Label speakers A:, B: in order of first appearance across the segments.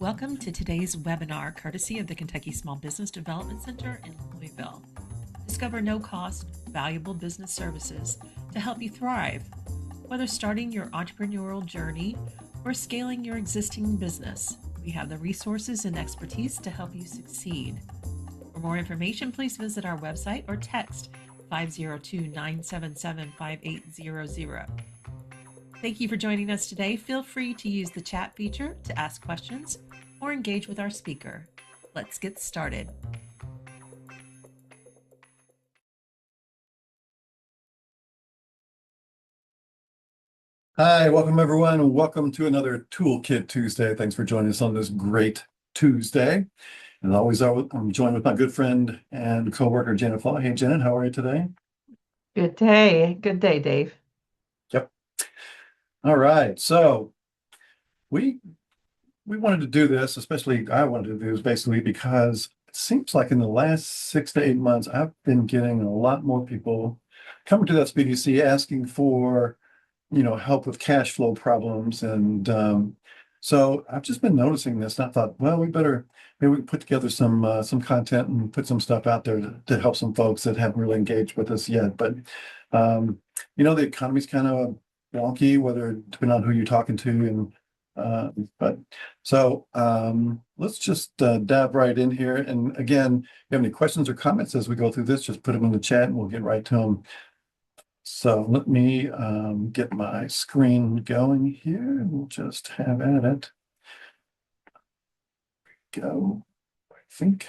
A: Welcome to today's webinar, courtesy of the Kentucky Small Business Development Center in Louisville. Discover no-cost, valuable business services to help you thrive, whether starting your entrepreneurial journey or scaling your existing business. We have the resources and expertise to help you succeed. For more information, please visit our website or text 502-977-5800. Thank you for joining us today. Feel free to use the chat feature to ask questions or engage with our speaker. Let's get started.
B: Hi, welcome everyone, and welcome to another Toolkit Tuesday. Thanks for joining us on this great Tuesday. And always, I'm joined with my good friend and coworker, Janet Flaw. Hey, Janet, how are you today?
C: Good day. Good day, Dave.
B: Yep. All right. So we wanted to do this, especially I wanted to do this basically because it seems like in the last 6 to 8 months, I've been getting a lot more people coming to that SBDC asking for help with cash flow problems. And so I've just been noticing this, and I thought, well, maybe we can put together some content and put some stuff out there to help some folks that haven't really engaged with us yet. But the economy's kind of wonky, whether depending on who you're talking to, and let's just dive right in here. And again, if you have any questions or comments as we go through this, just put them in the chat and we'll get right to them. So let me get my screen going here. We'll just have at it. Go, I think.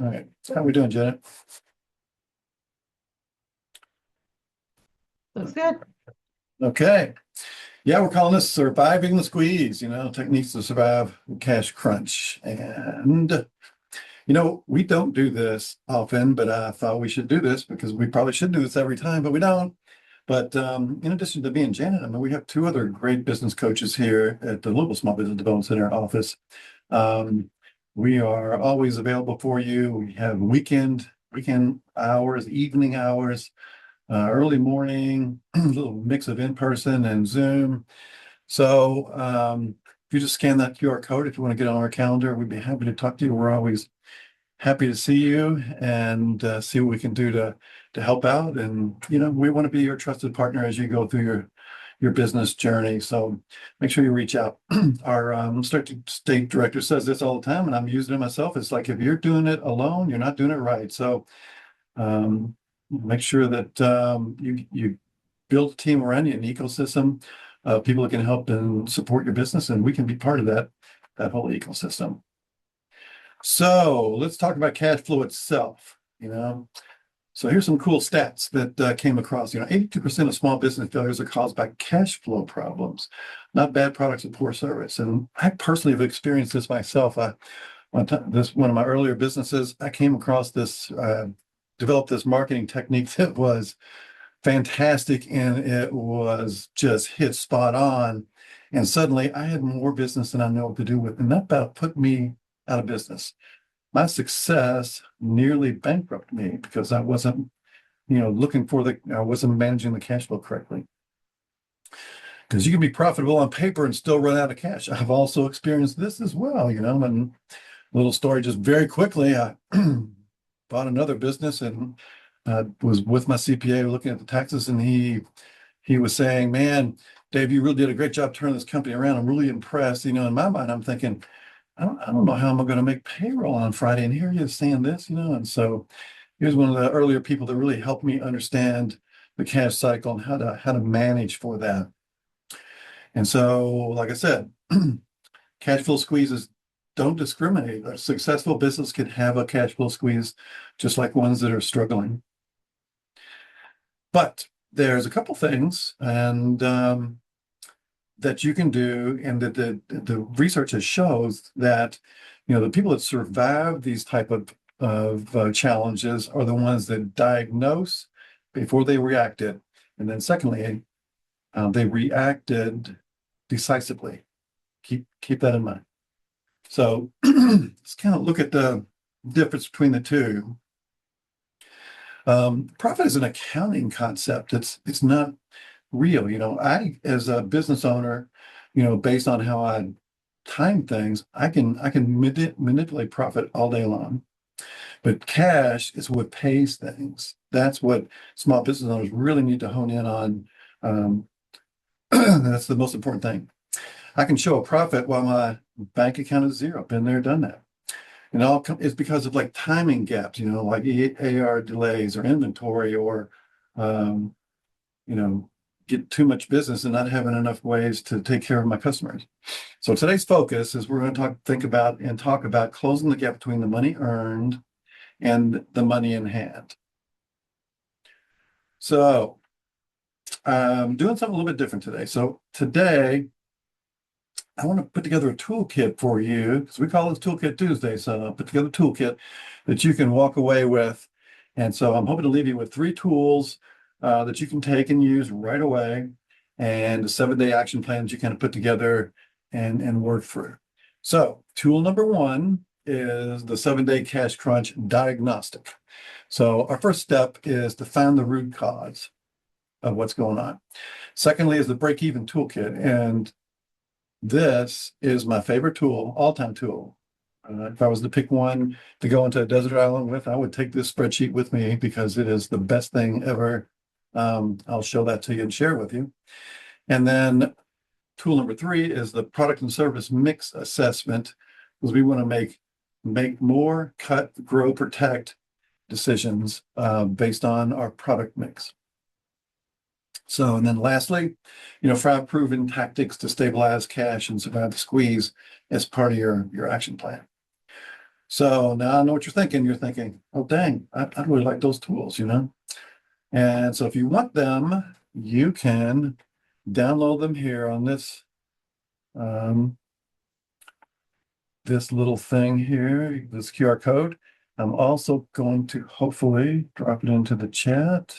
B: All right, how are we doing, Janet?
C: Looks good.
B: Okay. Yeah, we're calling this surviving the squeeze, techniques to survive the cash crunch. And we don't do this often, but I thought we should do this because we probably should do this every time, but we don't. But in addition to me and Janet, we have two other great business coaches here at the Louisville Small Business Development Center office. We are always available for you. We have weekend hours, evening hours, early morning, a little mix of in-person and Zoom. So if you just scan that QR code, if you want to get on our calendar, we'd be happy to talk to you. We're always happy to see you and see what we can do to help out. And, we want to be your trusted partner as you go through your business journey. So make sure you reach out. Our state director says this all the time, and I'm using it myself. It's like, if you're doing it alone, you're not doing it right. So make sure that you build a team around you, an ecosystem of people that can help and support your business, and we can be part of that whole ecosystem. So let's talk about cash flow itself. So here's some cool stats that came across. 82% of small business failures are caused by cash flow problems, not bad products or poor service. And I personally have experienced this myself. One of my earlier businesses, I came across this, developed this marketing technique that was fantastic, and it was just hit spot on. And suddenly I had more business than I know what to do with, and that about put me out of business. My success nearly bankrupted me because I wasn't, I wasn't managing the cash flow correctly. Because you can be profitable on paper and still run out of cash. I've also experienced this as well, and a little story just very quickly. I bought another business and was with my CPA looking at the taxes, and he was saying, "Man, Dave, you really did a great job turning this company around. I'm really impressed." In my mind, I'm thinking, I don't know how I'm going to make payroll on Friday. And here you're saying this, and so here's one of the earlier people that really helped me understand the cash cycle and how to manage for that. And so, like I said, cash flow squeezes don't discriminate. A successful business can have a cash flow squeeze, just like ones that are struggling. But there's a couple things, and that you can do, and that the research has shows that the people that survive these type of challenges are the ones that diagnose before they reacted, and then secondly, they reacted decisively. Keep that in mind. So let's kind of look at the difference between the two. Profit is an accounting concept. It's not real. I, as a business owner, based on how I time things, I can manipulate profit all day long. But cash is what pays things. That's what small business owners really need to hone in on. Um, that's the most important thing. I can show a profit while my bank account is zero. Been there, done that. And it's because of like timing gaps, like AR delays or inventory or, um, you know, get too much business and not having enough ways to take care of my customers. So today's focus is we're going to talk about closing the gap between the money earned and the money in hand. So I'm doing something a little bit different today. So today I want to put together a toolkit for you because we call this Toolkit Tuesday. So I'll put together a toolkit that you can walk away with. And so I'm hoping to leave you with 3 tools that you can take and use right away, and a 7-day action plan that you kind of put together and work through. So tool number 1 is the 7-day cash crunch diagnostic. So our first step is to find the root cause of what's going on. Secondly is the break-even toolkit. And this is my favorite tool, all-time tool. If I was to pick one to go into a desert island with, I would take this spreadsheet with me because it is the best thing ever. I'll show that to you and share with you. And then tool number 3 is the product and service mix assessment, because we want to make more, cut, grow, protect decisions based on our product mix. So, and then lastly, 5 proven tactics to stabilize cash and survive the squeeze as part of your action plan. So now I know what you're thinking. You're thinking, oh, dang, I really like those tools, And so if you want them, you can download them here on this little thing here, this QR code. I'm also going to hopefully drop it into the chat.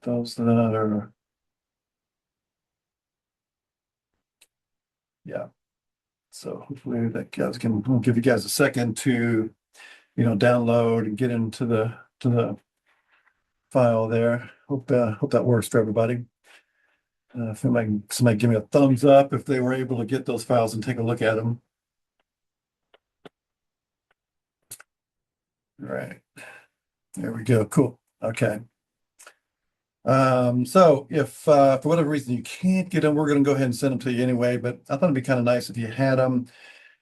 B: Those that are, yeah. So hopefully that guys we'll give you guys a second to, download and get into the file there. Hope that works for everybody. If somebody give me a thumbs up if they were able to get those files and take a look at them. All right. There we go. Cool. Okay. So if for whatever reason you can't get them, we're going to go ahead and send them to you anyway. But I thought it'd be kind of nice if you had them,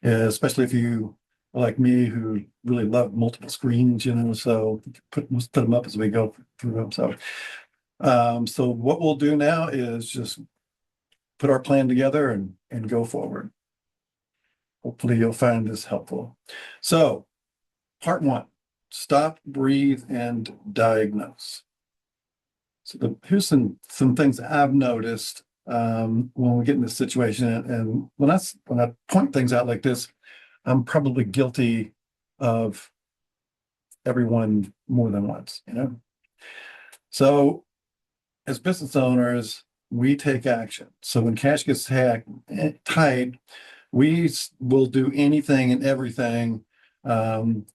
B: especially if you are like me who really love multiple screens, so let's put them up as we go through them. So what we'll do now is just put our plan together and go forward. Hopefully you'll find this helpful. So part 1, stop, breathe, and diagnose. So here's some things I've noticed when we get in this situation. And when I point things out like this, I'm probably guilty of everyone more than once, So as business owners, we take action. So when cash gets tight, we will do anything and everything, to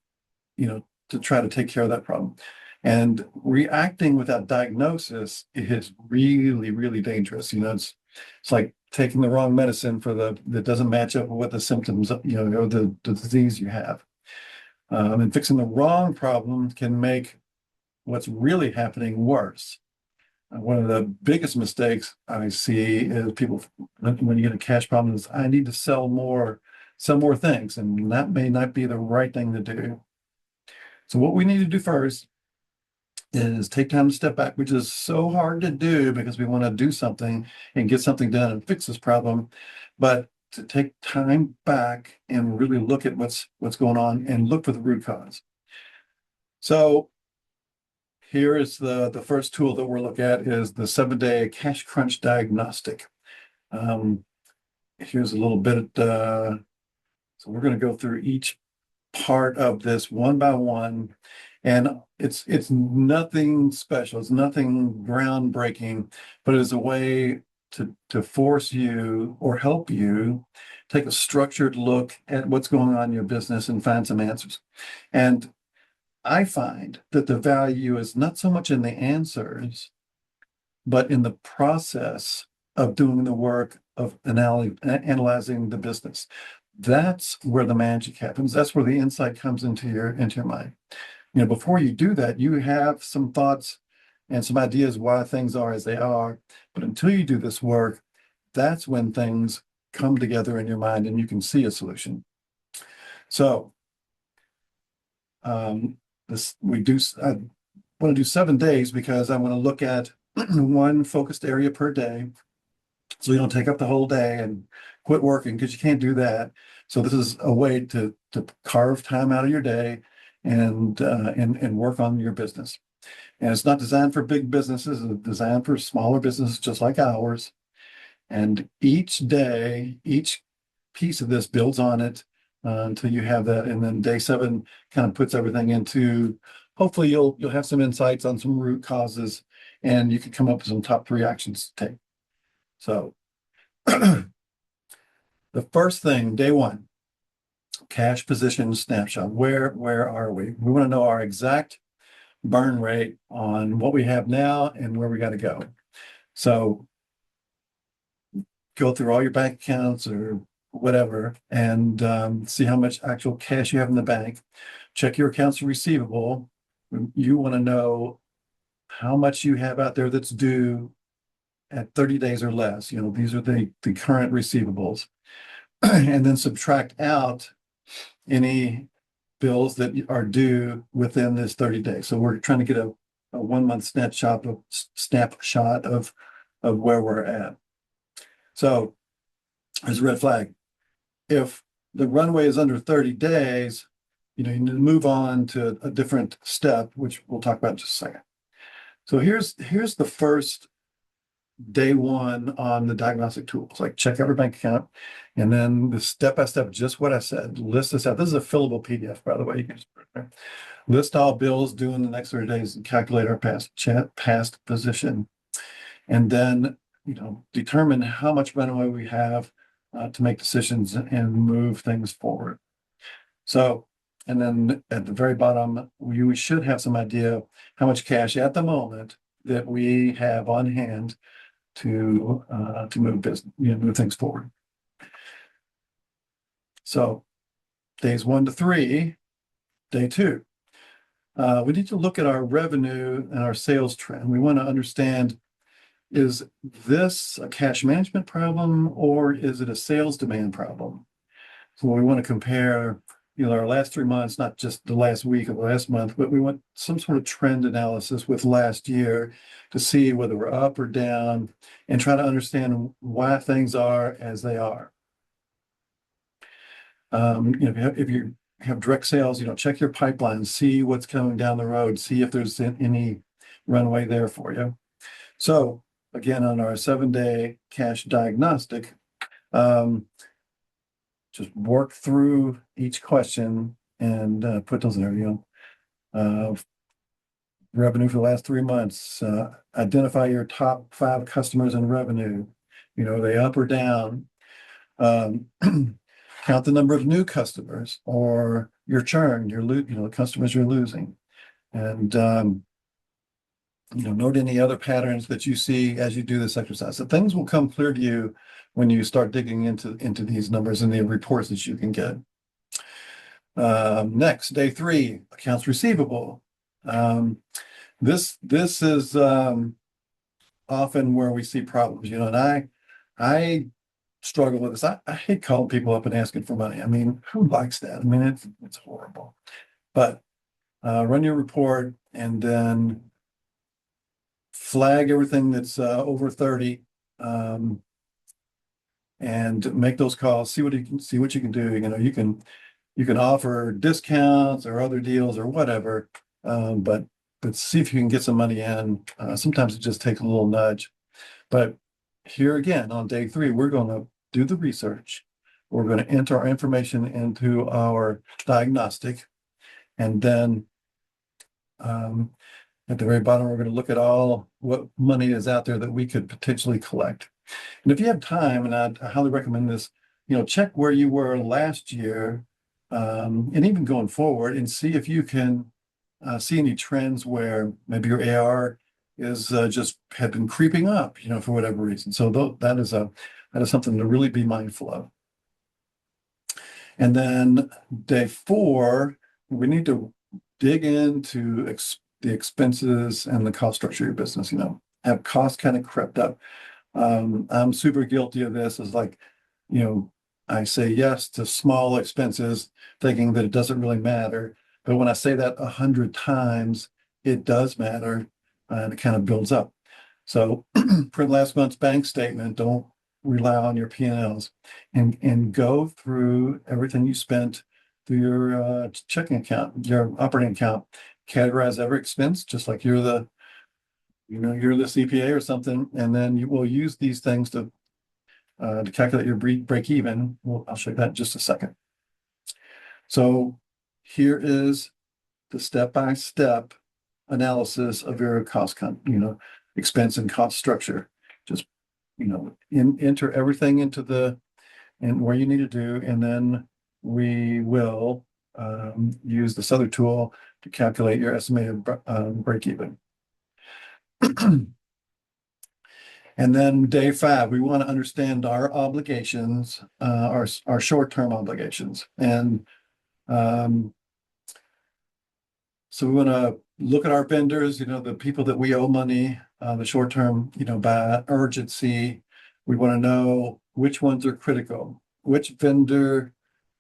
B: try to take care of that problem. And reacting without diagnosis is really, really dangerous. It's like taking the wrong medicine that doesn't match up with what the symptoms, or the disease you have. And fixing the wrong problem can make what's really happening worse. One of the biggest mistakes I see is people, when you get a cash problem, is I need to sell more things, and that may not be the right thing to do. So what we need to do first is take time to step back, which is so hard to do because we want to do something and get something done and fix this problem. But to take time back and really look at what's going on and look for the root cause. So here is the first tool that we'll look at is the 7-day cash crunch diagnostic. Here's a little bit. So we're going to go through each part of this one by one, and it's nothing special. It's nothing groundbreaking, but it's a way to force you or help you take a structured look at what's going on in your business and find some answers. And I find that the value is not so much in the answers, but in the process of doing the work of analyzing the business. That's where the magic happens. That's where the insight comes into your mind. Before you do that, you have some thoughts and some ideas why things are as they are. But until you do this work, that's when things come together in your mind and you can see a solution. So this we do. I want to do 7 days because I want to look at one focused area per day, so you don't take up the whole day and quit working, because you can't do that. So this is a way to carve time out of your day and work on your business. And it's not designed for big businesses; it's designed for smaller businesses just like ours. And each day, each piece of this builds on it until you have that. And then day 7 kind of puts everything into, hopefully you'll have some insights on some root causes, and you can come up with some top 3 actions to take. So the first thing, day 1, cash position snapshot. Where are we? We want to know our exact burn rate on what we have now and where we got to go. So go through all your bank accounts or whatever and see how much actual cash you have in the bank. Check your accounts receivable. You want to know how much you have out there that's due at 30 days or less. These are the current receivables. And then subtract out any bills that are due within this 30 days. So we're trying to get a 1-month snapshot of where we're at. So there's a red flag. If the runway is under 30 days, you need to move on to a different step, which we'll talk about in just a second. So here's the first day 1 on the diagnostic tools, like check every bank account, and then the step-by-step, just what I said, list this out. This is a fillable PDF, by the way. You can just put it there. List all bills due in the next 30 days and calculate our past position. And then, determine how much runway we have to make decisions and move things forward. So, and then at the very bottom, we should have some idea how much cash at the moment that we have on hand to move business, move things forward. So, days 1 to 3, day 2, we need to look at our revenue and our sales trend. We want to understand, is this a cash management problem or is it a sales demand problem? So we want to compare, our last 3 months, not just the last week of last month, but we want some sort of trend analysis with last year to see whether we're up or down and try to understand why things are as they are. If you have direct sales, check your pipeline, see what's coming down the road, see if there's any runway there for you. So again, on our 7-day cash diagnostic, just work through each question and put those in there. Revenue for the last 3 months. Identify your top 5 customers in revenue. Are they up or down? Count the number of new customers or your churn, the customers you're losing, and note any other patterns that you see as you do this exercise. So things will come clear to you when you start digging into these numbers and the reports that you can get. Next, day 3, accounts receivable. This is often where we see problems, and I struggle with this. I hate calling people up and asking for money. I mean, who likes that? I mean, it's horrible. But run your report and then flag everything that's over 30, and make those calls. See what you can do. You can offer discounts or other deals or whatever, but see if you can get some money in. Sometimes it just takes a little nudge. But here again, on day 3, we're going to do the research. We're going to enter our information into our diagnostic, and then at the very bottom, we're going to look at all what money is out there that we could potentially collect. And if you have time, and I highly recommend this, check where you were last year, and even going forward, and see if you can see any trends where maybe your AR just had been creeping up, for whatever reason. So that is something to really be mindful of. And then day 4, we need to dig into the expenses and the cost structure of your business. Have costs kind of crept up? I'm super guilty of this. Is like, you know, I say yes to small expenses, thinking that it doesn't really matter. But when I say that 100 times, it does matter, and it kind of builds up. So print last month's bank statement. Don't rely on your P&Ls, and go through everything you spent through your checking account, your operating account. Categorize every expense, just like you're the CPA or something, and then you will use these things to calculate your break even. Well, I'll show you that in just a second. So here is the step-by-step analysis of your expense and cost structure. Just enter everything into and where you need to do, and then we will use this other tool to calculate your estimated break even. And then day 5, we want to understand our obligations, our short-term obligations. And so we want to look at our vendors, the people that we owe money, the short-term, by urgency. We want to know which ones are critical, which vendor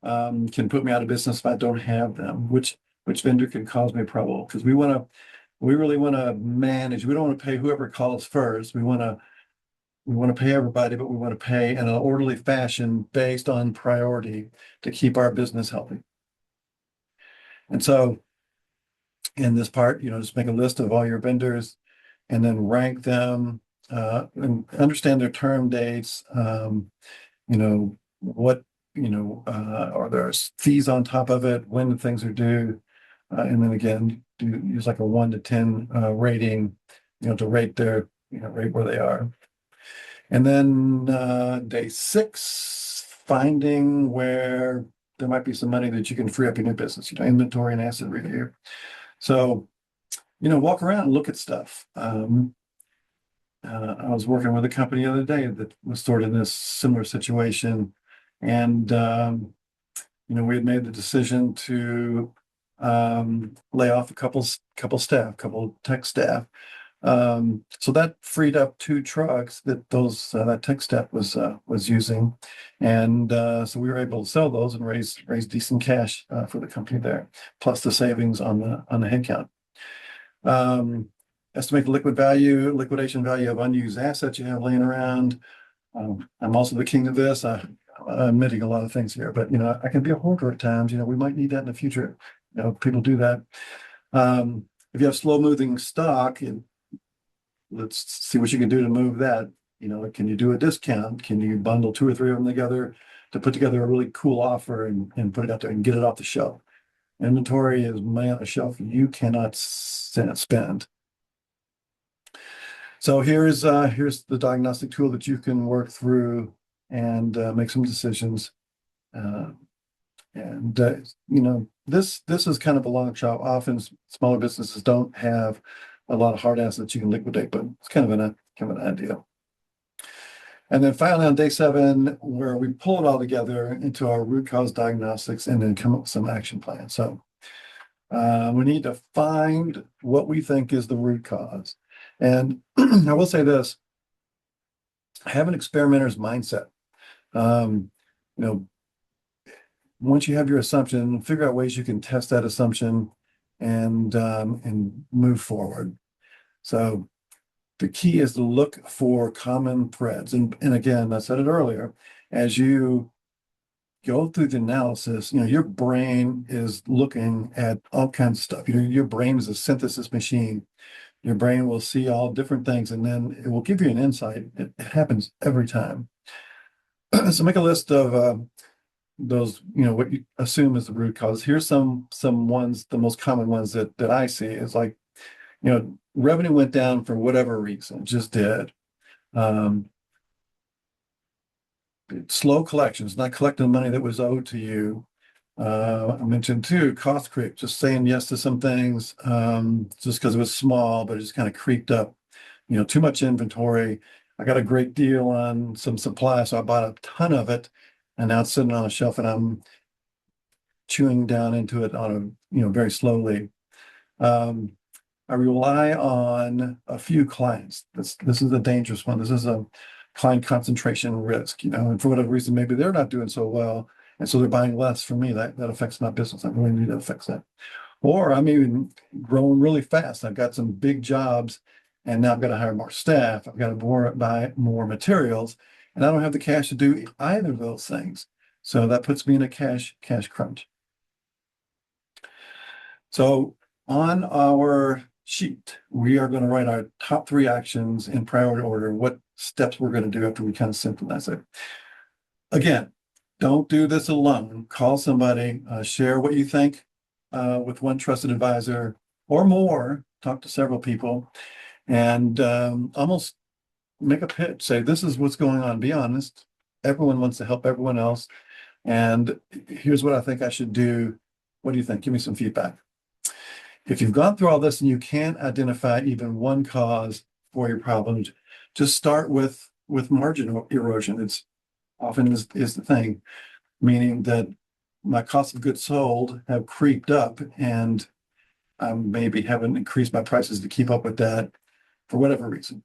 B: can put me out of business if I don't have them, which vendor can cause me trouble. Because we really want to manage. We don't want to pay whoever calls first. We want to pay everybody, but we want to pay in an orderly fashion based on priority to keep our business healthy. And so in this part, just make a list of all your vendors and then rank them, and understand their term dates. What, are there fees on top of it, when the things are due. And then again, use like a 1 to 10 rating, to rate rate where they are. And then day 6, finding where there might be some money that you can free up in your business, inventory and asset review. So, walk around and look at stuff. I was working with a company the other day that was sort of in this similar situation. And, we had made the decision to lay off a couple tech staff. So that freed up 2 trucks that that tech staff was using, and so we were able to sell those and raise decent cash for the company there, plus the savings on the headcount. Estimate the liquidation value of unused assets you have laying around. I'm also the king of this. I'm admitting a lot of things here, but I can be a hoarder at times. We might need that in the future. People do that. If you have slow-moving stock, let's see what you can do to move that. Can you do a discount? Can you bundle 2 or 3 of them together to put together a really cool offer and put it out there and get it off the shelf? Inventory is money on the shelf you cannot spend. So here's the diagnostic tool that you can work through and make some decisions. This is kind of a long shot. Often smaller businesses don't have a lot of hard assets you can liquidate, but it's kind of an idea. And then finally on day 7, where we pull it all together into our root cause diagnostics and then come up with some action plans. So we need to find what we think is the root cause. And I will say this, have an experimenter's mindset. Once you have your assumption, figure out ways you can test that assumption and move forward. So the key is to look for common threads. And again, I said it earlier, as you go through the analysis, your brain is looking at all kinds of stuff. Your brain is a synthesis machine. Your brain will see all different things, and then it will give you an insight. It happens every time. So make a list of those, what you assume is the root cause. Here's some ones, the most common ones that I see is like, revenue went down for whatever reason, just did. Slow collections, not collecting the money that was owed to you. I mentioned too, cost creep, just saying yes to some things just because it was small, but it just kind of creeped up. too much inventory. I got a great deal on some supply, so I bought a ton of it, and now it's sitting on a shelf, and I'm chewing down into it on very slowly. Um, I rely on a few clients. This is a dangerous one. This is a client concentration risk, and for whatever reason, maybe they're not doing so well, and so they're buying less from me. That affects my business. I really need to fix that. Or I'm even growing really fast. I've got some big jobs, and now I've got to hire more staff. I've got to buy more materials, and I don't have the cash to do either of those things. So that puts me in a cash crunch. So on our sheet, we are going to write our top 3 actions in priority order, what steps we're going to do after we kind of synthesize it. Again, don't do this alone. Call somebody, share what you think with one trusted advisor or more. Talk to several people and almost make a pitch. Say, this is what's going on. Be honest. Everyone wants to help everyone else. And here's what I think I should do. What do you think? Give me some feedback. If you've gone through all this and you can't identify even one cause for your problems, just start with margin erosion. It's often is the thing, meaning that my cost of goods sold have creeped up, and I maybe haven't increased my prices to keep up with that for whatever reason.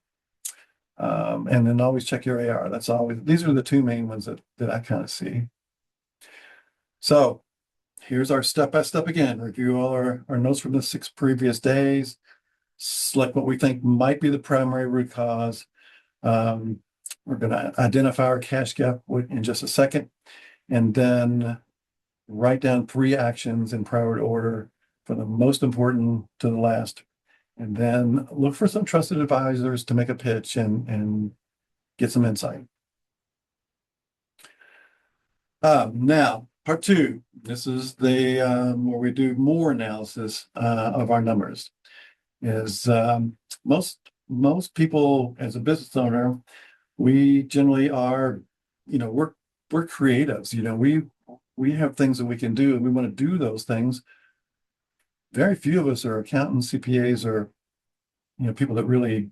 B: And then always check your AR. These are the 2 main ones that I kind of see. So here's our step-by-step again. Review all our notes from the 6 previous days. Select what we think might be the primary root cause. We're going to identify our cash gap in just a second, and then write down 3 actions in priority order from the most important to the last, and then look for some trusted advisors to make a pitch and get some insight. Now, part 2. This is the where we do more analysis of our numbers. Is most people, as a business owner, we generally are, we're creatives. We have things that we can do, and we want to do those things. Very few of us are accountants, CPAs, or people that really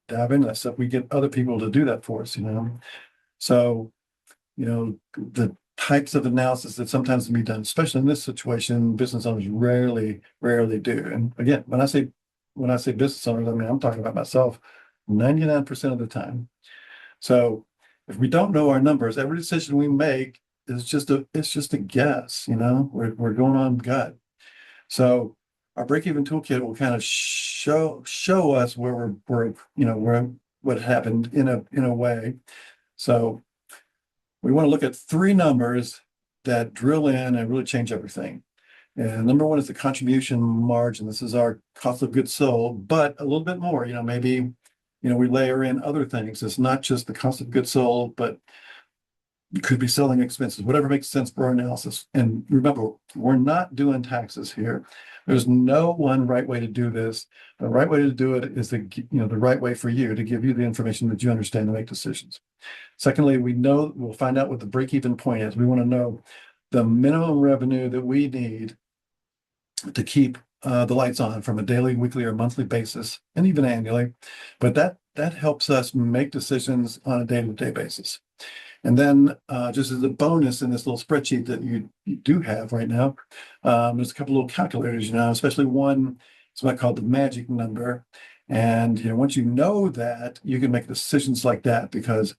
B: dive into that stuff. We get other people to do that for us. So the types of analysis that sometimes can be done, especially in this situation, business owners rarely do. And again, when I say business owners, I mean I'm talking about myself 99% of the time. So if we don't know our numbers, every decision we make is just a guess. We're going on gut. So our break-even toolkit will kind of show us where what happened in a way. So we want to look at 3 numbers that drill in and really change everything. And number 1 is the contribution margin. This is our cost of goods sold, but a little bit more. Maybe we layer in other things. It's not just the cost of goods sold, but it could be selling expenses, whatever makes sense for our analysis. And remember, we're not doing taxes here. There's no one right way to do this. The right way to do it is the right way for you, to give you the information that you understand to make decisions. Secondly, we'll find out what the break-even point is. We want to know the minimum revenue that we need to keep the lights on from a daily, weekly, or monthly basis, and even annually. But that helps us make decisions on a day-to-day basis. And then just as a bonus in this little spreadsheet that you do have right now, there's a couple little calculators, especially one is what I call the magic number. And once you know that, you can make decisions like that, because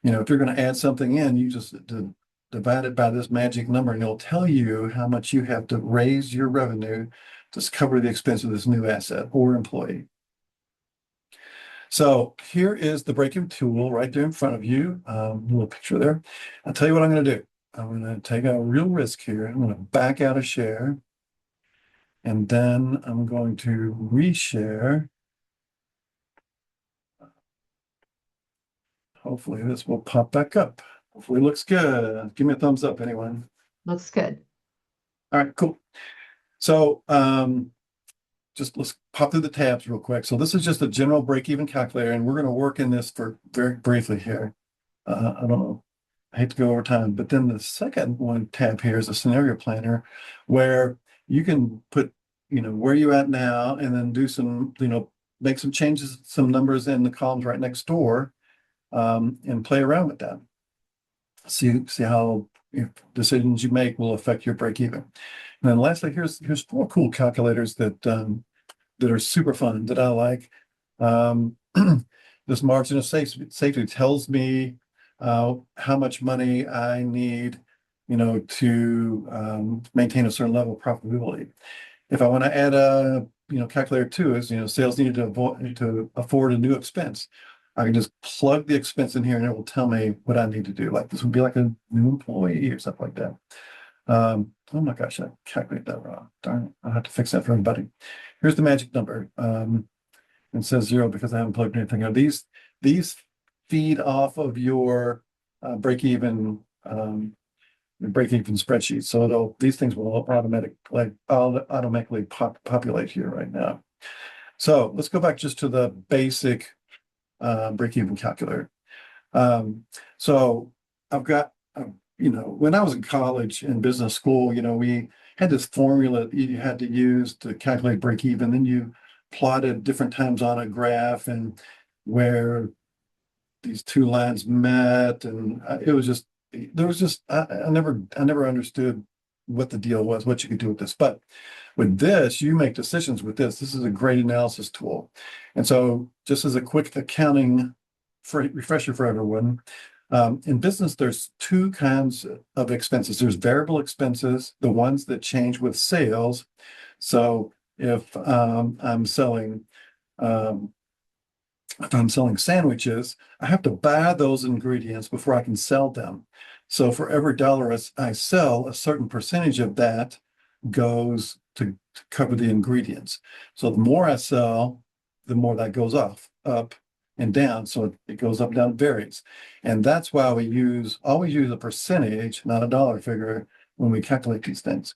B: if you're going to add something in, you just divide it by this magic number, and it'll tell you how much you have to raise your revenue to cover the expense of this new asset or employee. So here is the break-even tool right there in front of you. A little picture there. I'll tell you what I'm going to do. I'm going to take a real risk here. I'm going to back out a share, and then I'm going to reshare. Hopefully this will pop back up. Hopefully it looks good. Give me a thumbs up, anyone.
C: Looks good.
B: All right, cool. So just let's pop through the tabs real quick. So this is just a general break-even calculator, and we're going to work in this for very briefly here. I don't know. I hate to go over time, but then the second one tab here is a scenario planner, where you can put, where you at now, and then do some, make some changes, some numbers in the columns right next door, and play around with that. See how decisions you make will affect your break even. And then lastly, here's four cool calculators that are super fun that I like. Um, this margin of safety tells me how much money I need, to maintain a certain level of profitability. If I want to add a calculator to is sales needed to afford a new expense, I can just plug the expense in here and it will tell me what I need to do. Like this would be like a new employee or something like that. Oh my gosh, I calculated that wrong. Darn it. I'll have to fix that for everybody. Here's the magic number. It says 0 because I haven't plugged anything in. These feed off of your break-even spreadsheet. So these things will automatically populate here right now. So let's go back just to the basic break-even calculator. So I've got, when I was in college and business school, we had this formula that you had to use to calculate break even. Then you plotted different times on a graph and where these two lines met, and I never understood what the deal was, what you could do with this. But with this, you make decisions with this. This is a great analysis tool. And so just as a quick accounting refresher for everyone, in business, there's two kinds of expenses. There's variable expenses, the ones that change with sales. So um, if I'm selling sandwiches, I have to buy those ingredients before I can sell them. So for every dollar I sell, a certain percentage of that goes to cover the ingredients. So the more I sell, the more that goes up and down. So it goes up, down, varies. And that's why we always use a percentage, not a dollar figure, when we calculate these things.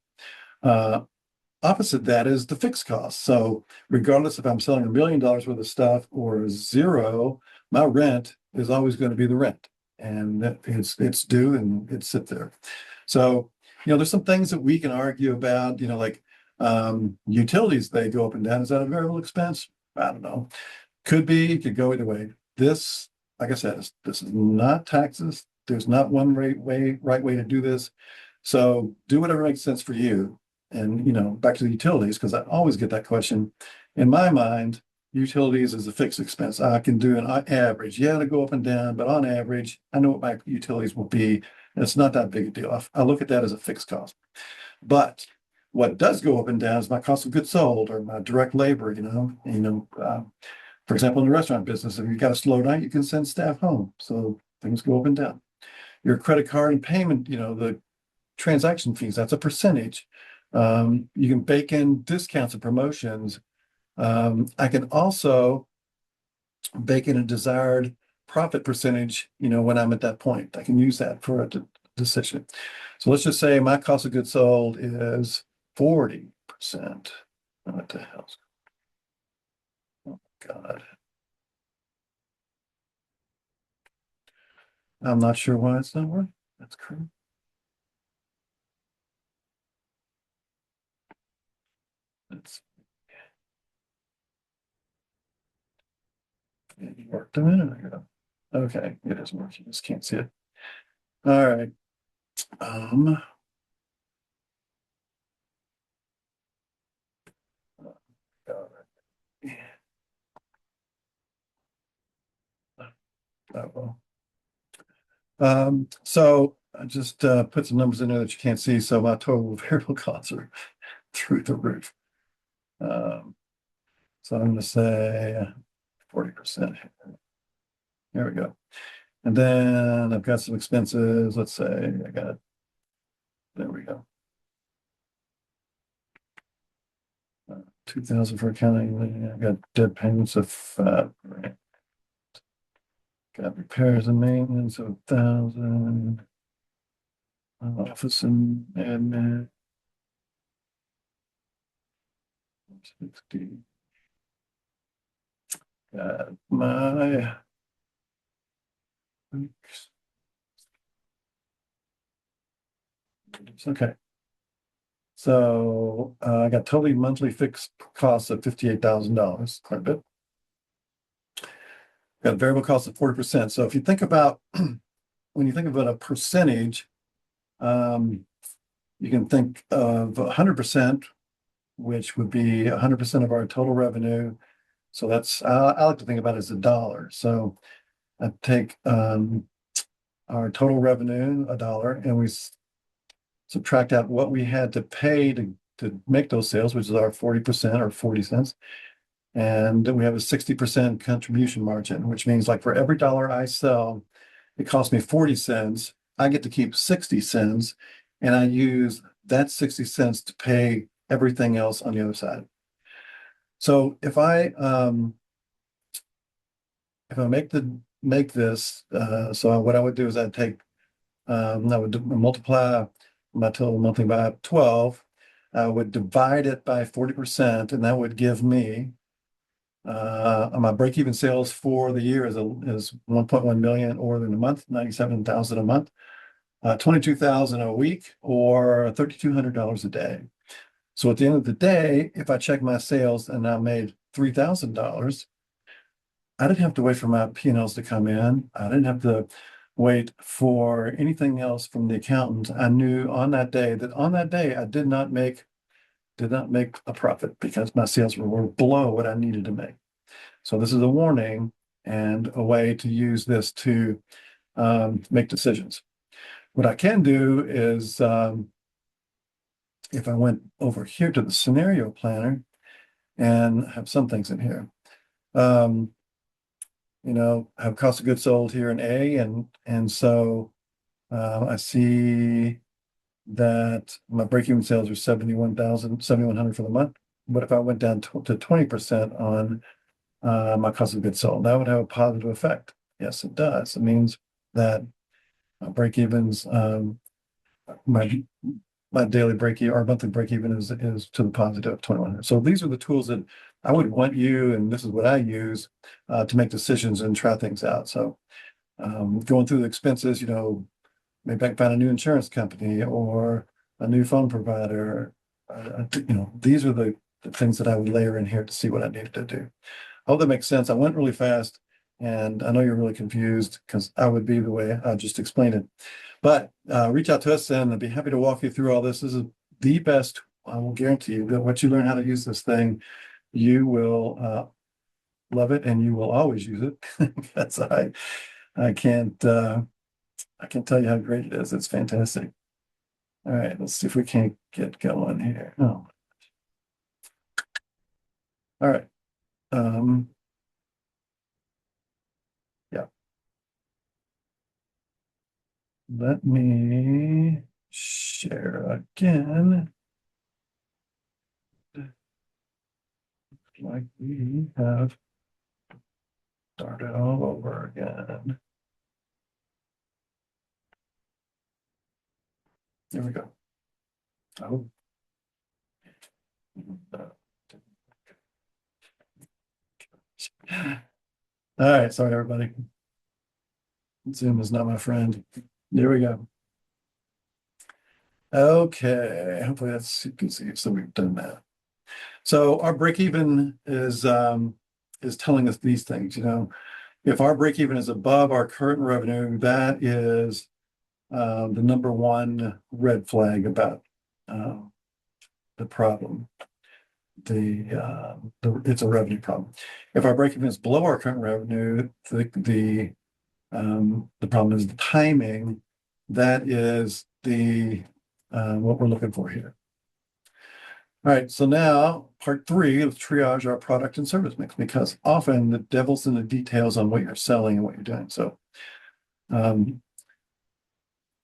B: Opposite that is the fixed cost. So regardless if I'm selling $1 million worth of stuff or 0, my rent is always going to be the rent, and it's due and it's sit there. So there's some things that we can argue about. Like utilities, they go up and down. Is that a variable expense? I don't know. Could be. It could go either way. This, like I said, this is not taxes. There's not one right way to do this. So do whatever makes sense for you. And back to the utilities, because I always get that question. In my mind, utilities is a fixed expense. I can do an average. Yeah, to go up and down, but on average, I know what my utilities will be. And it's not that big a deal. I look at that as a fixed cost. But what does go up and down is my cost of goods sold or my direct labor. For example, in the restaurant business, if you've got a slow night, you can send staff home. So things go up and down. Your credit card and payment, the transaction fees, that's a percentage. You can bake in discounts and promotions. I can also bake in a desired profit percentage, when I'm at that point. I can use that for a decision. So let's just say my cost of goods sold is 40%. What the hell? Oh, God. I'm not sure why it's not working. That's correct. It worked a minute ago. Okay, it is working. Just can't see it. All right. All right. Oh, well. So I just put some numbers in there that you can't see. So my total variable costs are through the roof. So I'm going to say 40%. There we go. And then I've got some expenses. Let's say there we go. 2,000 for accounting. I got debt payments of right. Got repairs and maintenance of 1,000. Office and admin. 60. Got my okay. So I got totally monthly fixed costs of $58,000, quite a bit. got a variable cost of 40%. So if you think about, when you think about a percentage, you can think of 100%, which would be 100% of our total revenue. So that's, I like to think about it as a dollar. So I take our total revenue, a dollar, and we subtract out what we had to pay to make those sales, which is our 40% or 40 cents. And then we have a 60% contribution margin, which means like for every dollar I sell, it costs me 40 cents. I get to keep 60 cents, and I use that 60 cents to pay everything else on the other side. So if I make this, so what I would do is I'd take I would multiply my total monthly by 12. I would divide it by 40%, and that would give me my break-even sales for the year is 1.1 million, or in a month, 97,000 a month, 22,000 a week, or $3,200 a day. So at the end of the day, if I check my sales and I made $3,000, I didn't have to wait for my P&Ls to come in. I didn't have to wait for anything else from the accountant. I knew on that day I did not make a profit because my sales were below what I needed to make. So this is a warning and a way to use this to make decisions. What I can do is, if I went over here to the scenario planner and have some things in here, have cost of goods sold here in A, and so I see that my break-even sales are 7,100 for the month. But if I went down to 20% on my cost of goods sold, that would have a positive effect. Yes, it does. It means that break-evens, my daily break-even or monthly break-even is to the positive of 2,100. So these are the tools that I would want you, and this is what I use to make decisions and try things out. So going through the expenses, maybe I can find a new insurance company or a new phone provider. These are the things that I would layer in here to see what I needed to do. I hope that makes sense. I went really fast, and I know you're really confused because I would be the way I just explained it. But reach out to us, and I'd be happy to walk you through all this. This is the best. I will guarantee you that once you learn how to use this thing, you will love it, and you will always use it. Because I can't tell you how great it is. It's fantastic. All right, let's see if we can't get going here. Oh. All right. Yeah. Let me share again. Like we have started all over again. There we go. Oh. All right, sorry everybody. Zoom is not my friend. There we go. Okay, hopefully that's you can see. So we've done that. So our break even is telling us these things. If our break even is above our current revenue, that is the number one red flag about the problem. It's a revenue problem. If our break even is below our current revenue, the problem is the timing. That is what we're looking for here. All right, so now part 3, let's triage our product and service mix, because often the devil's in the details on what you're selling and what you're doing. So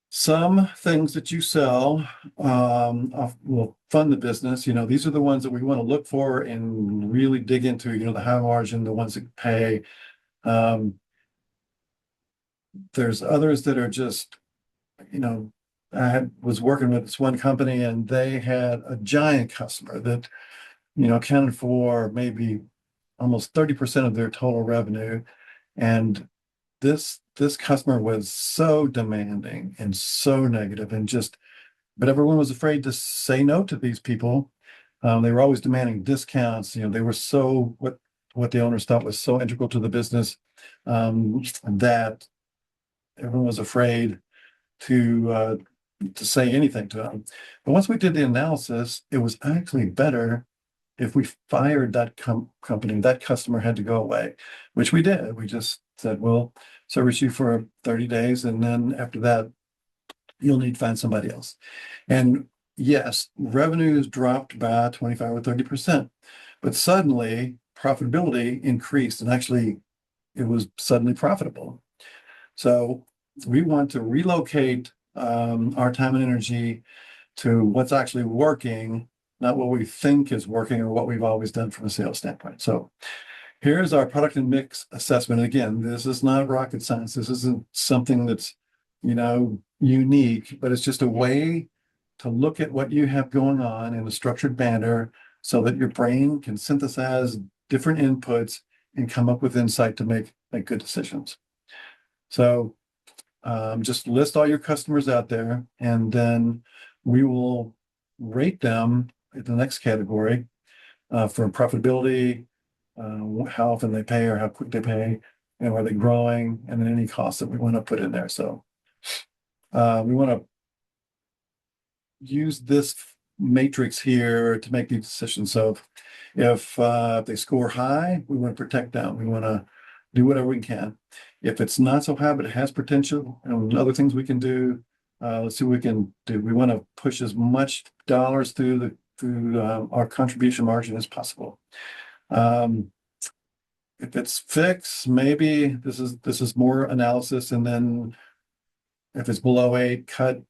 B: some things that you sell will fund the business. These are the ones that we want to look for and really dig into, the high margin, the ones that pay. There's others that are just, I was working with this one company, and they had a giant customer that, accounted for maybe almost 30% of their total revenue. And this customer was so demanding and so negative, but everyone was afraid to say no to these people. They were always demanding discounts. They were what the owners thought was so integral to the business. that everyone was afraid to say anything to them. But once we did the analysis, it was actually better if we fired that company. That customer had to go away, which we did. We just said, we'll service you for 30 days, and then after that, you'll need to find somebody else. And yes, revenues dropped by 25 or 30%, but suddenly profitability increased, and actually it was suddenly profitable. So we want to relocate our time and energy to what's actually working, not what we think is working or what we've always done from a sales standpoint. So here's our product and mix assessment. And again, this is not rocket science. This isn't something that's, unique, but it's just a way to look at what you have going on in a structured manner so that your brain can synthesize different inputs and come up with insight to make good decisions. So just list all your customers out there, and then we will rate them in the next category for profitability, how often they pay or how quick they pay, are they growing, and then any costs that we want to put in there. So we want to use this matrix here to make these decisions. So if they score high, we want to protect them. We want to do whatever we can. If it's not so high, but it has potential and other things we can do, let's see what we can do. We want to push as much dollars through our contribution margin as possible. If it's fixed, maybe this is more analysis, and then if it's below 8, cut.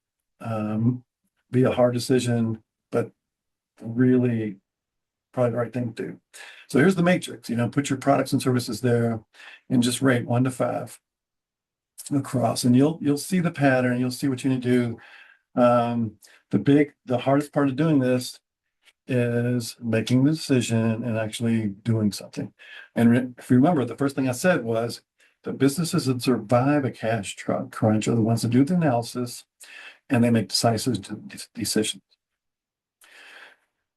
B: Be a hard decision, but really probably the right thing to do. So here's the matrix. Put your products and services there, and just rate 1 to 5 across, and you'll see the pattern. You'll see what you need to do. The hardest part of doing this is making the decision and actually doing something. And if you remember, the first thing I said was the businesses that survive a cash crunch are the ones that do the analysis and they make decisive decisions.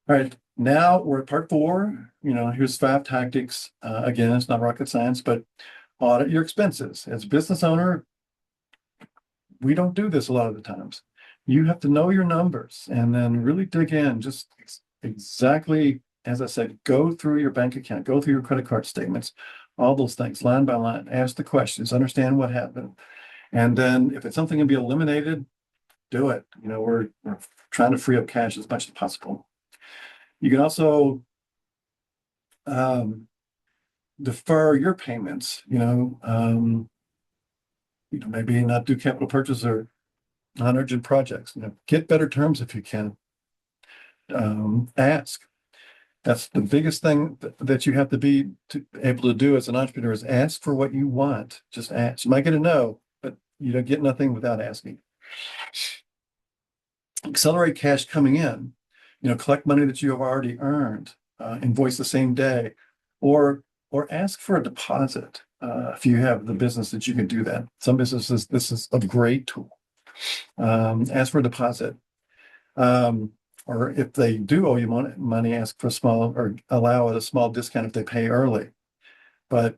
B: All right, now we're at part 4. Here's 5 tactics. Again, it's not rocket science, but audit your expenses. As a business owner, we don't do this a lot of the times. You have to know your numbers and then really dig in. Just exactly as I said, go through your bank account, go through your credit card statements, all those things, line by line. Ask the questions, understand what happened, and then if it's something to be eliminated, do it. We're trying to free up cash as much as possible. You can also defer your payments. Maybe not do capital purchase or non-urgent projects. Get better terms if you can. Ask. That's the biggest thing that you have to be able to do as an entrepreneur, is ask for what you want. Just ask. You might get a no, but you don't get nothing without asking. Accelerate cash coming in. Collect money that you have already earned. Invoice the same day, or ask for a deposit if you have the business that you can do that. Some businesses, this is a great tool. Ask for a deposit. Or if they do owe you money, ask for allow a small discount if they pay early. But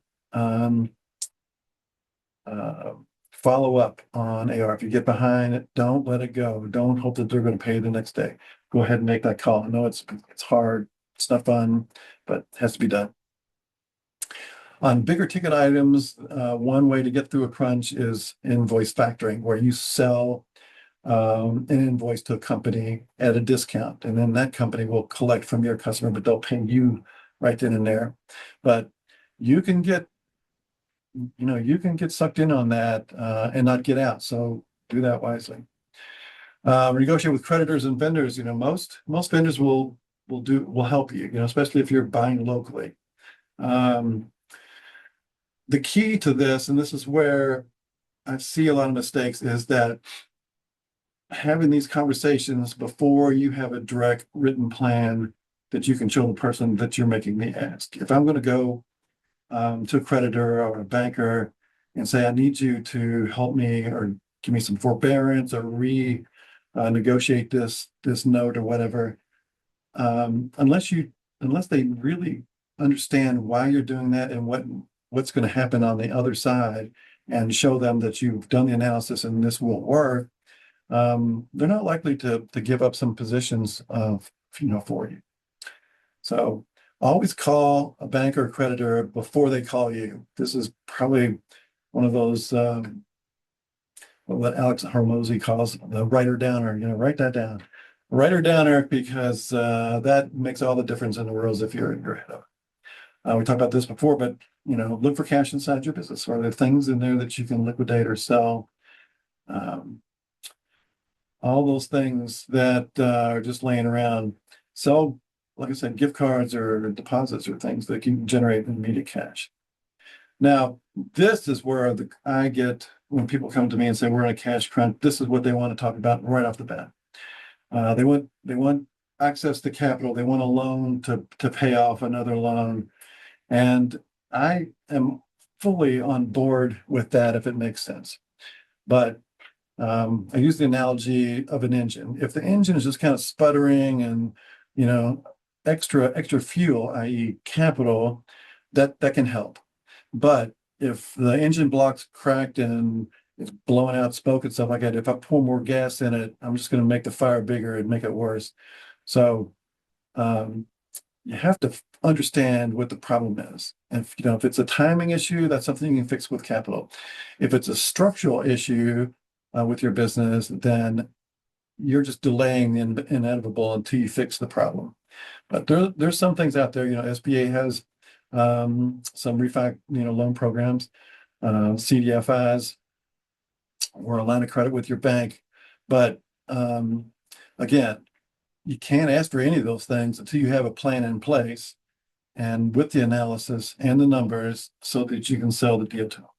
B: follow up on AR. If you get behind it, don't let it go. Don't hope that they're going to pay you the next day. Go ahead and make that call. I know it's hard, it's not fun, but it has to be done. On bigger ticket items, one way to get through a crunch is invoice factoring, where you sell an invoice to a company at a discount, and then that company will collect from your customer, but they'll pay you right then and there. But you can get sucked in on that and not get out. So do that wisely. Negotiate with creditors and vendors. Most vendors will help you. Especially if you're buying locally. The key to this, and this is where I see a lot of mistakes, is that having these conversations before you have a direct written plan that you can show the person that you're making the ask. If I'm going to go to a creditor or a banker and say, I need you to help me or give me some forbearance or negotiate this note or whatever, unless they really understand why you're doing that and what what's going to happen on the other side and show them that you've done the analysis and this will work, they're not likely to give up some positions for you. So always call a bank or creditor before they call you. This is probably one of those what Alex Hormozy calls the writer downer. Write that down. Write her down, Eric, because that makes all the difference in the world if you're ahead of it. We talked about this before, but look for cash inside your business. Are there things in there that you can liquidate or sell? All those things that are just laying around. Sell, like I said, gift cards or deposits or things that can generate immediate cash. Now, this is where I get when people come to me and say we're in a cash crunch. This is what they want to talk about right off the bat. They want access to capital. They want a loan to pay off another loan, and I am fully on board with that if it makes sense. But I use the analogy of an engine. If the engine is just kind of sputtering and extra fuel, i.e., capital, that can help. But if the engine block's cracked and it's blowing out smoke and stuff like that, if I pour more gas in it, I'm just going to make the fire bigger and make it worse. So you have to understand what the problem is. And if it's a timing issue, that's something you can fix with capital. If it's a structural issue with your business, then you're just delaying the inevitable until you fix the problem. But there's some things out there. SBA has some refi loan programs, CDFIs, or a line of credit with your bank. But again, you can't ask for any of those things until you have a plan in place and with the analysis and the numbers so that you can sell the deal to them.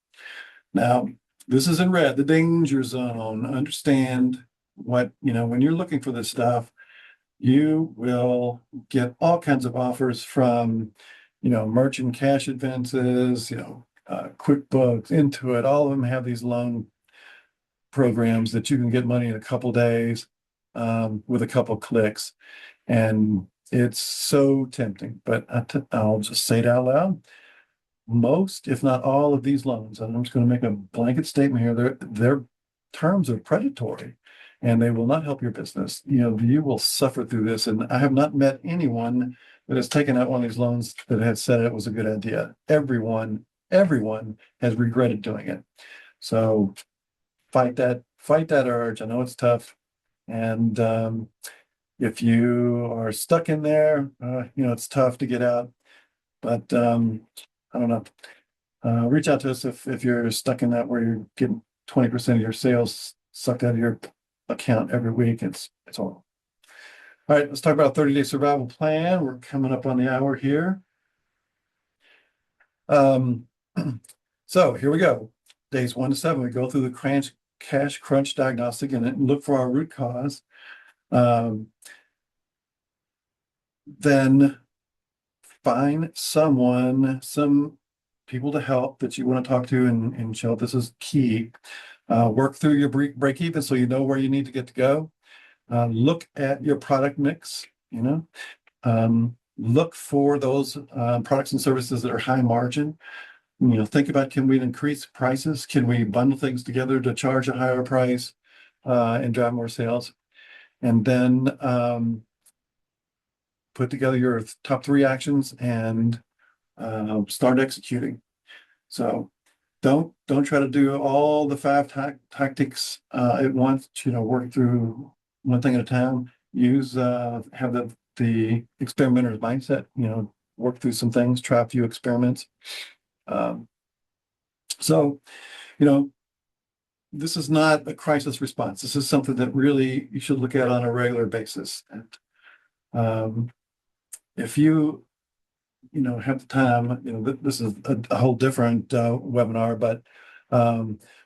B: Now, this is in red, the danger zone. Understand what, when you're looking for this stuff, you will get all kinds of offers from, merchant cash advances, QuickBooks, Intuit, all of them have these loan programs that you can get money in a couple days with a couple clicks. And it's so tempting, but I'll just say it out loud. Most, if not all of these loans, and I'm just going to make a blanket statement here, their terms are predatory and they will not help your business. You will suffer through this. And I have not met anyone that has taken out one of these loans that has said it was a good idea. Everyone has regretted doing it. So fight that urge. I know it's tough. And if you are stuck in there, it's tough to get out. But I don't know. Reach out to us if you're stuck in that where you're getting 20% of your sales sucked out of your account every week. It's horrible. All right, let's talk about 30-day survival plan. We're coming up on the hour here. So here we go. Days 1 to 7, we go through the cash crunch diagnostic and look for our root cause. Then find some people to help that you want to talk to and show this is key. Work through your break even so you know where you need to get to go. Look at your product mix, look for those products and services that are high margin. Think about, can we increase prices? Can we bundle things together to charge a higher price and drive more sales? And then put together your top 3 actions and start executing. So don't try to do all the 5 tactics at once. Work through one thing at a time. Have the experimenter's mindset. Work through some things. Try a few experiments. So this is not a crisis response. This is something that really you should look at on a regular basis. And if you have the time, this is a whole different webinar, but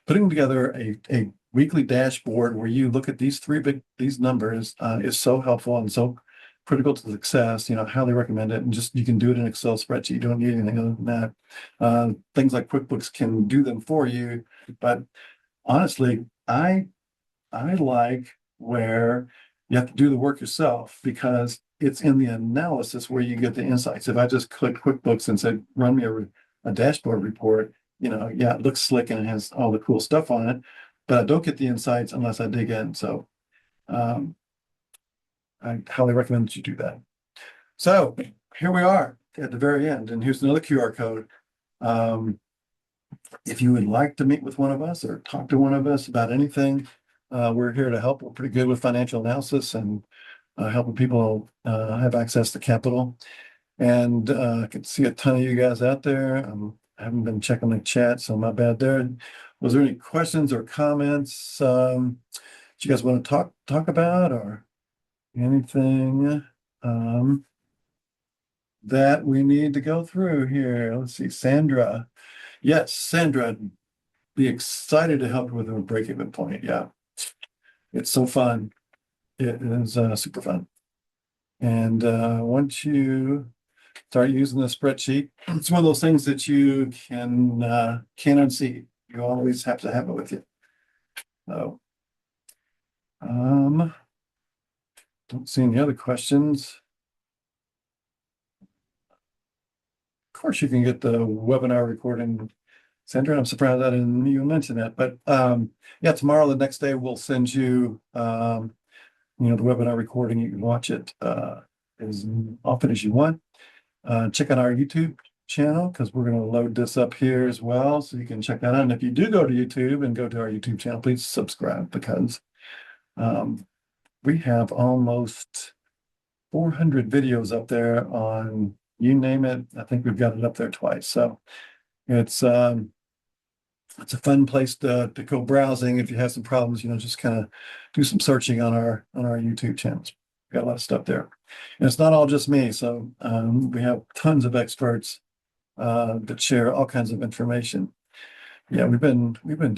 B: putting together a weekly dashboard where you look at these numbers is so helpful and so critical to success. I highly recommend it. And just, you can do it in an Excel spreadsheet. You don't need anything other than that. Things like QuickBooks can do them for you. But honestly, I like where you have to do the work yourself, because it's in the analysis where you get the insights. If I just click QuickBooks and said, run me a a dashboard report, yeah, it looks slick and it has all the cool stuff on it, but I don't get the insights unless I dig in. So um, I highly recommend that you do that. So here we are at the very end, and here's another QR code. Um, if you would like to meet with one of us or talk to one of us about anything, we're here to help. We're pretty good with financial analysis and helping people have access to capital. And I can see a ton of you guys out there. I haven't been checking the chat, so my bad there. Was there any questions or comments that you guys want to talk about, or anything that we need to go through here? Let's see, Sandra. Yes, Sandra, be excited to help you with a break-even point. Yeah, it's so fun. It is super fun. And once you start using the spreadsheet, it's one of those things that you can unsee. You always have to have it with you. So, don't see any other questions. Of course, you can get the webinar recording, Sandra. I'm surprised I didn't even mention that. But yeah, tomorrow, the next day, we'll send you, the webinar recording. You can watch it as often as you want. Check out our YouTube channel, because we're going to load this up here as well, so you can check that out. And if you do go to YouTube and go to our YouTube channel, please subscribe, because we have almost 400 videos up there on, you name it. I think we've got it up there twice. So it's a fun place to go browsing. If you have some problems, just kind of do some searching on our YouTube channels. We've got a lot of stuff there, and it's not all just me. So we have tons of experts that share all kinds of information. Yeah, we've been doing